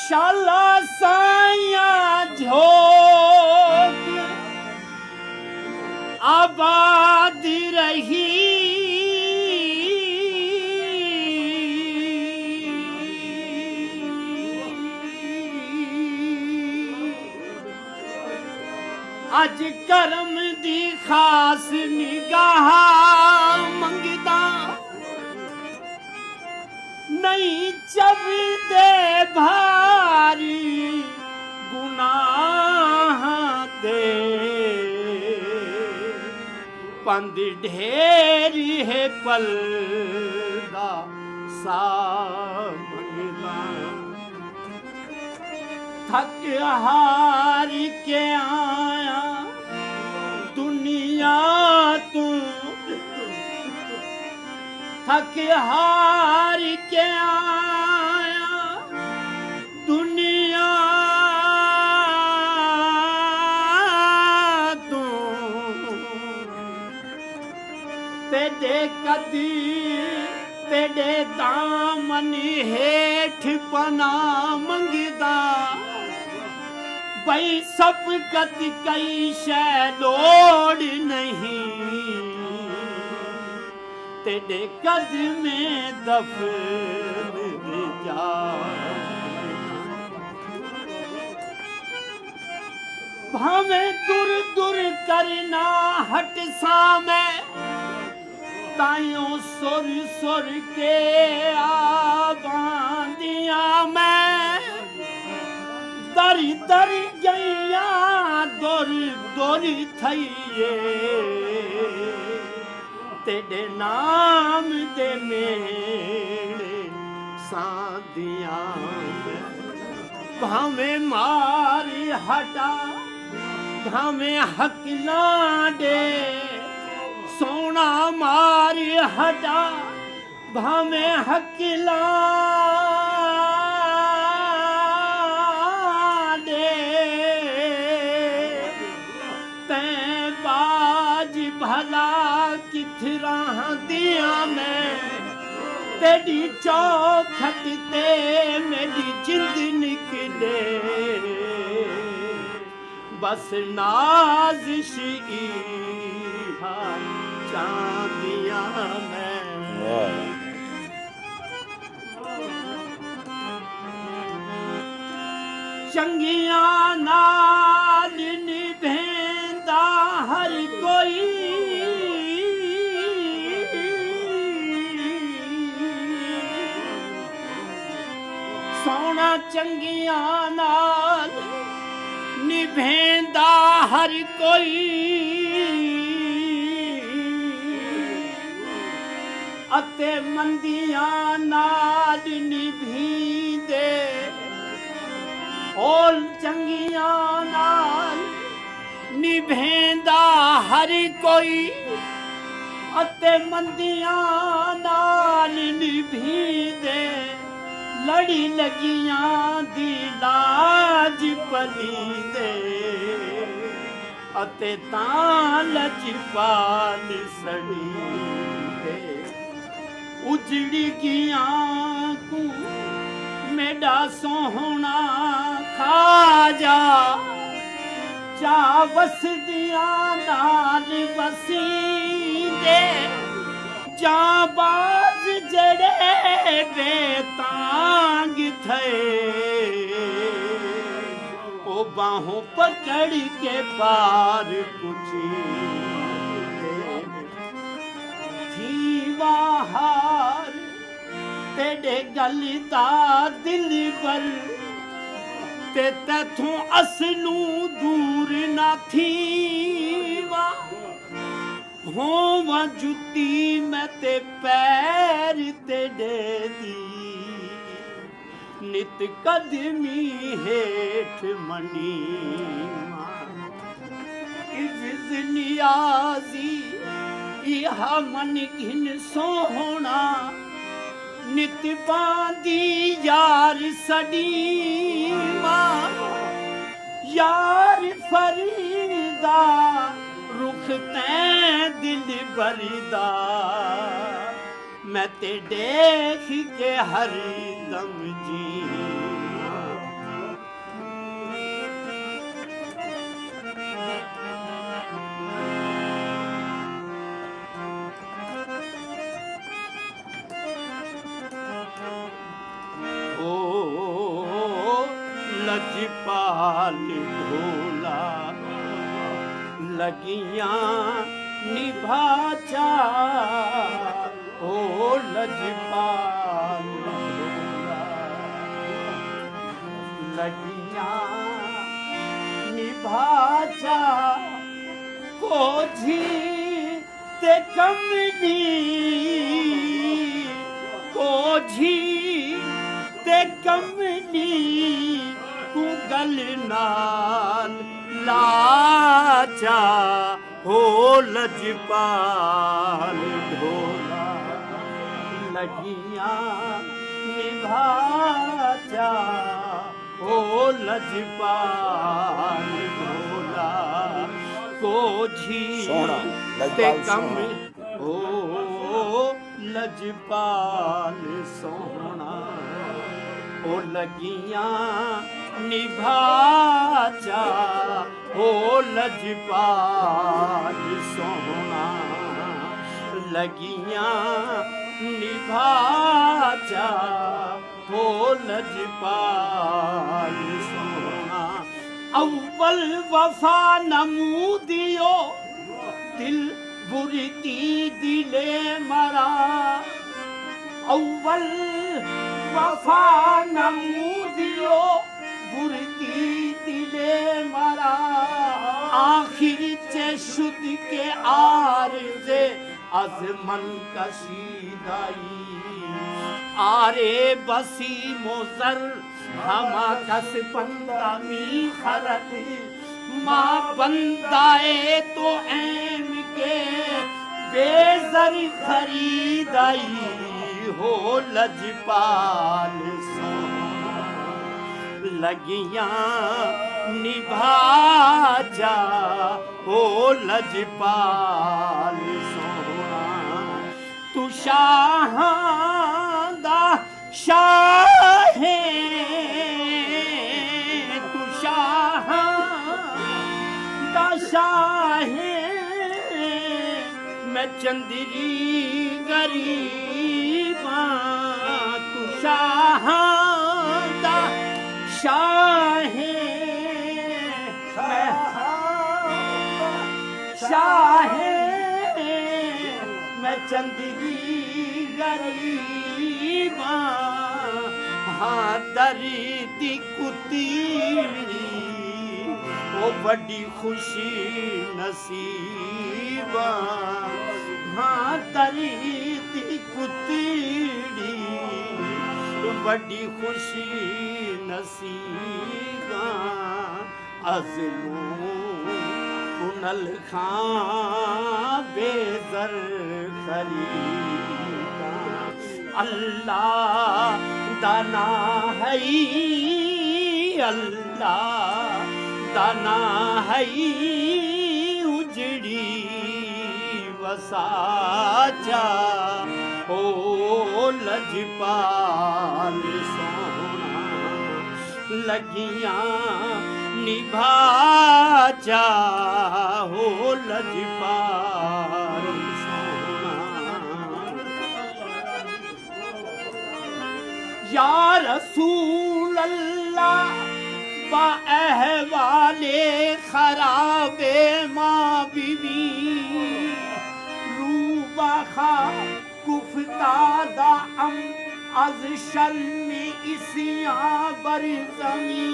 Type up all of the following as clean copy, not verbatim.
शाला साया झोंक आबाद रही अज करम दी खास निगाह मंगदा नहीं चवदे भारी गुनाह दे पंद ढेरी है पलदा सा मंगदा थक हार के आया दुनिया तू थक हार के आया दुनिया तू तेरे कदी तेरे दामन हेठ पना मंगदा भाई सबकत कई शै लोड़ नहीं तेरे कदमे दफन जा भावे दूर दूर करना हट सा मैं ताइयों सुर सुर के आबादिया मैं दर दर गैया दुर दुर थईए तेरे नाम दे मेरे सादिया भावे मारी हटा भावे हकला दे सोना मारी हटा भावे हकला दे तैं बाज भला किथरा दिया मैं तेरी चौखट ते मेरी जिंद निकले बस नाज़िश चांदिया मैं चंगिया नाल निभेंदा हर कोई सोना चंगिया नाल निभेंदा हर कोई अते मंदियां नाल निभींदे ओल चंगियां नाल निभेंदा हर कोई अते मंदियां नाल निभींदे लड़ी लगियां दी लाज पलींदे अते तां लजपाल सड़ी उजड़ी गिया को मेरा सोहना खाजा चा वसदिया नाल वसींदे जा बाज जड़े बेतांग थे ओ बाहों पकड़ के पार कुची बाहर तेरे गल दा दिल पर ते तैथों असलू दूर ना थी वा होवा जुती मैं ते पैर तेरे दी नित कदमी हेठ मनी इज्ज़त नियाज़ी इहा मन घिन सोहना नित पांदी यार सडीमा यार फरीदा रुख तैं दिल बरदा मैं ते देख के हर दम जी लजपाल ढोला लगियां निभाचा ओ लजपाल ढोला लगियां निभाचा कोझी ते कमनी कोझी ते कमनी तू गल नाल लाचा हो लजपाल ढोला लगियां निभाचा ओ लजपाल ढोला कोझी ते कम ओ लजपाल सोहना ओ लगियां निभाचा ओ लजपाल सोहना लगियां निभाचा ओ लजपाल सोहना अव्वल वफा नमूदियो दिल बुरती दिले मरा अव्वल वफा नमूदियो बुरती दिले मरा आखिर चे शुद्ध के आरज़े az man कशीदाई आरे बसी मोजर हमा कस पंदामी खरत माँ बंदाए तो ऐम के बेजर खरीदाई हो लजपाल सोना लगियां निभाजा हो लजपाल सोना तू शाहदा शाह तू शाहदा शाह मैं चंदरी गरीबा तू शाहदा शाह शाह मैं चंदगी गरीबा हाँ दरी दी कुतीड़ी वो बड़ी खुशी नसीबा हाँ दरी दी कुतीड़ी बड़ी खुशी नसीबा अज़लू कुनल खां बेज़र खरीदा अल्लाह दाना है अल्लाह दाना है उजड़ी वसाचा ओ लजपाल सोना लगियां निभाचा हो लजपाल सोना या रसूल अल्लाह बा अहवाले खराबे माँ बीबी रूबा खा कुफ्तादा अम az şermi isyan bar zami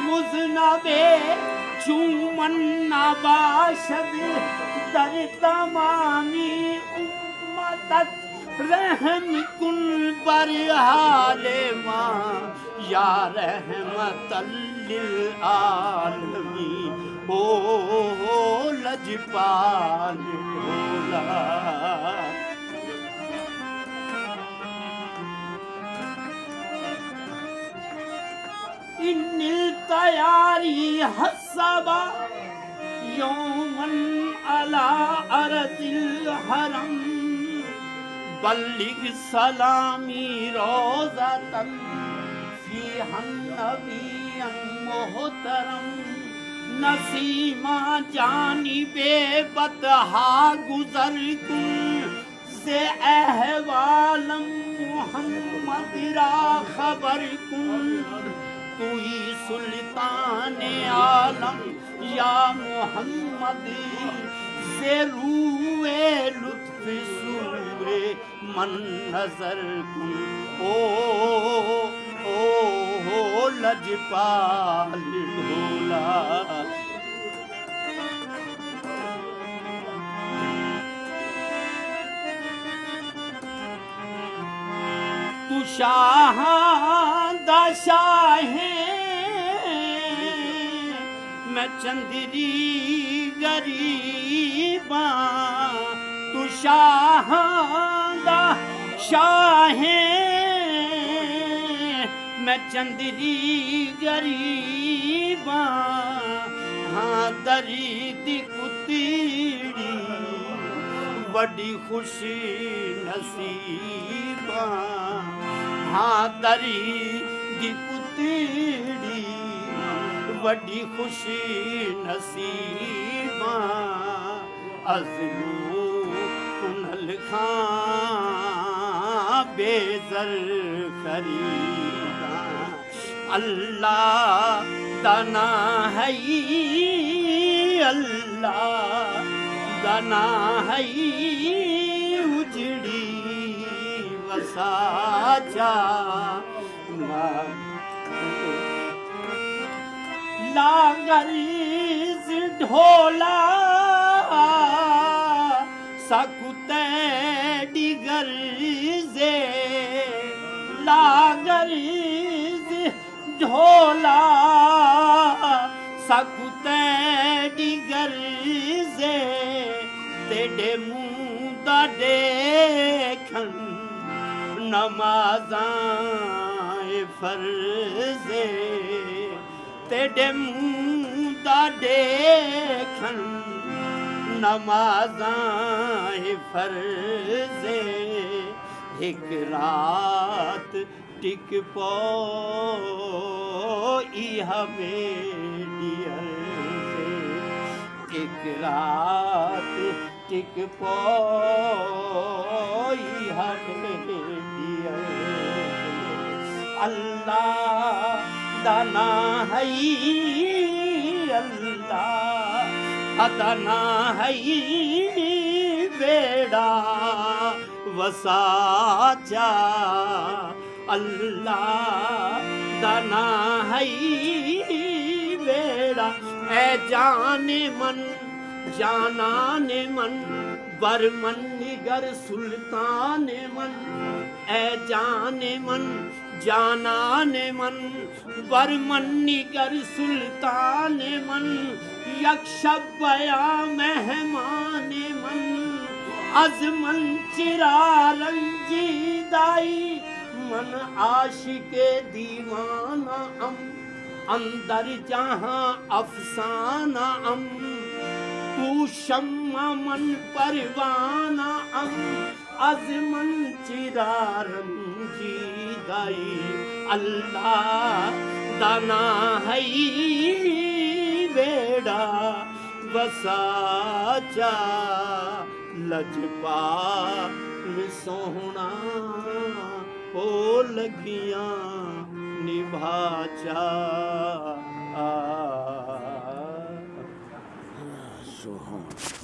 muznabe çuman nabaşad dar tamami ummatat रहम कुन बर हाले माँ या रहमतल लिल आलमी ओ लजपाल ढोला इन्निल तयारी हस्सबा यौमन अला अरदिल हरम बल्लिग सलामी रोज़तन फ़ीहन नबिय्यन मोहतरम नसीमा जानिबे बतहा गुज़र कुन से अहवालम मुहम्मद रा खबर कुन तू ही सुल्तान आलम या मोहम्मद से रूए लुत्फ सूए मन नजर कुन ओ लजपाल ढोला। तू शाहां दा शाह मैं चंदरी गरीबां। तू शाहां दा शाह मैं चंदरी गरीबां। हाँ दरी दी कुतीड़ी बड़ी खुशी नसीबां। हाँ दरी दी कुतीड़ी बड़ी खुशी नसीबां। अज़लू कुनल खां बेज़र खरीदा। अल्लाह दाना है अल्लाह दाना है उजड़ी वसाचा। लागरीज ढोला सकुते डिगर जे। लागरीज ढोला सकुते डिगर जे। तेरे मुँह दा देखन नमाज़ां फर्ज़े। तेरे मुँह दा देखन नमाज़ां फर्ज़े। एक रात टिक पोई हमें एक रात टिक पोई हमें अल्लाह दाना है अल्लाह दाना है बेड़ा वसाचा। अल्लाह दाना है बेड़ा ए जाने मन जानाने मन बरमन निगर सुल्तान मन। ए जाने मन जानाने मन बरमन निगर सुल्तान मन। यक्षबया मेहमान मन अजमन चिरा रंजीदाई मन आशिके दीवाना अम। अंदर जहाँ अफसाना अम तू शम्मा मन परवाना अम। अजमन चिरा रंजीदाई अल्लाह दाना है बेड़ा वसाचा। लजपाल सोहना ओ लगियां निभाचा। सोहना